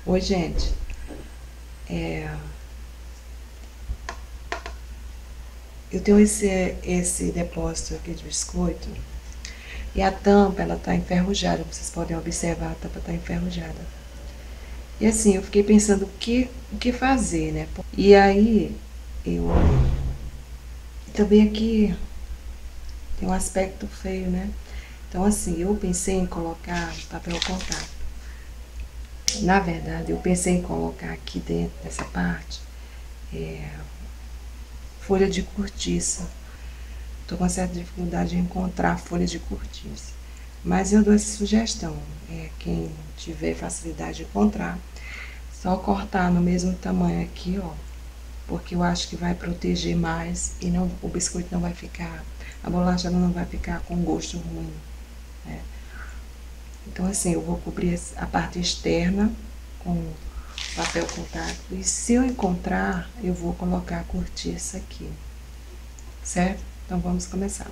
Oi, gente. Eu tenho esse depósito aqui de biscoito e a tampa, ela tá enferrujada. Vocês podem observar, a tampa tá enferrujada. E assim, eu fiquei pensando o que fazer, né? E aí, eu também aqui tem um aspecto feio, né? Então, assim, eu pensei em colocar papel contato. Na verdade, eu pensei em colocar aqui dentro dessa parte folha de cortiça. Estou com certa dificuldade em encontrar folha de cortiça. Mas eu dou essa sugestão. Quem tiver facilidade de encontrar, só cortar no mesmo tamanho aqui, ó. Porque eu acho que vai proteger mais e não, o biscoito não vai ficar, a bolacha não vai ficar com gosto ruim, né? Então assim, eu vou cobrir a parte externa com papel contato e se eu encontrar, eu vou colocar a cortiça aqui, certo? Então vamos começar.